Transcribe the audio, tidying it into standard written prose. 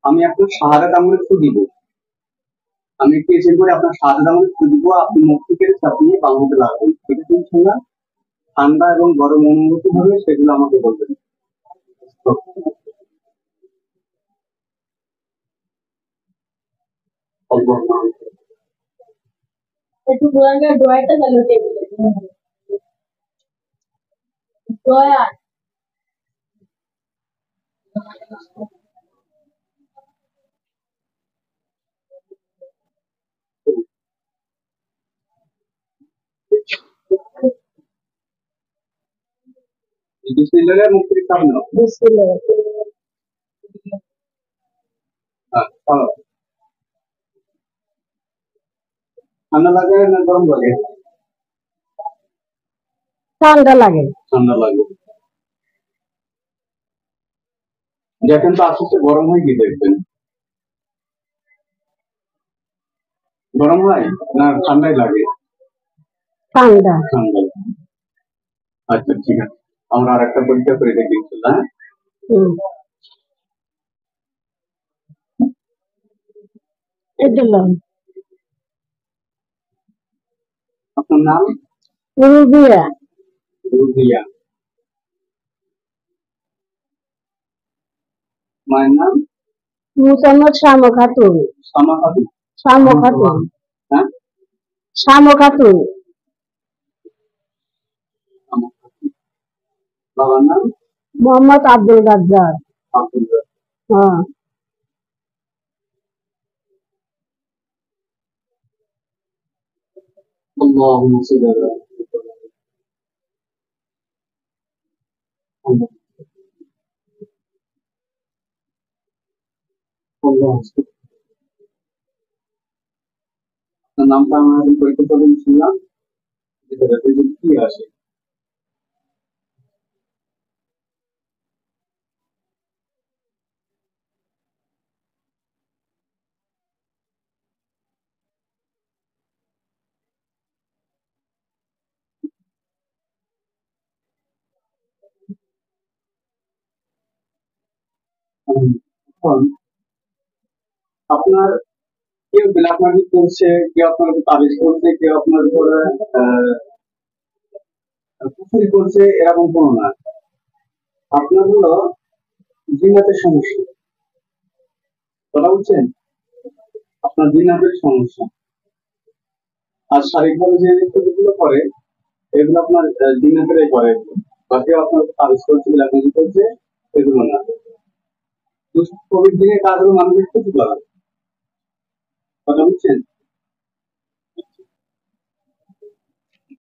আমি আপনার শাহাদাত আঙুলে ফু দিব। আমি একটু এসে করে আপনার শাহাদাত আঙুলে ফু দিব, আপনি মুখ থেকে চাপিয়ে বাম হাতে লাগাবেন। এটা কিন্তু না, ঠান্ডা এবং গরম অনুভূতি হবে, সেগুলো আমাকে বলবেন। একটু ড্রয়ারটা চালু টেবিলে ড্রয়ার বিসমিল্লাহ মুখ থেকে চাপ নাও। বিসমিল্লাহ। চলো। ঠান্ডা লাগে না গরম লাগে? ঠান্ডা লাগে। ঠান্ডা লাগে। দেখেন তো আস্তে আস্তে গরম হয় কি দেখবেন? গরম হয় না ঠান্ডাই লাগে? ঠান্ডা। ঠান্ডা। আচ্ছা ঠিক আছে, আমরা আর একটা পরীক্ষা করে দেখি। হ্যাঁ, আপনার নাম? রুবিয়া। রুবিয়া। মায়ের নাম? মুসাম্মদ শামা খাতুন। শামা খাতুন। শামা খাতুন। হ্যাঁ, শামা খাতুন। বাবার নাম? মোহাম্মদ আব্দুল গাজ্জার। আব্দুল গাজ্জার। হ্যাঁ। اللهم صل على محمد। আপনার নামটা আমার পরীক্ষা করে শুনলাম, এটা যদি কি আসে। আপনার কেউ ব্ল্যাক ম্যাজিক করছে, কেউ আপনার উপর তাবিজ করছে, কেউ আপনার উপরে কুফরি করছে, এরকম কোনো না। আপনার হলো জিনাতের সমস্যা, কথা বলছেন? আপনার জিনাতের সমস্যা। আর শারীরিকভাবে যে ক্ষতিগুলো করে, এগুলো আপনার জিনাতেরাই করে। বা কেউ আপনার তাবিজ করছে, ব্ল্যাক ম্যাজিক করছে, এগুলো না। কোভিড দিনের কাজ হলো মানুষের ক্ষতি করা, কথা বুঝছেন?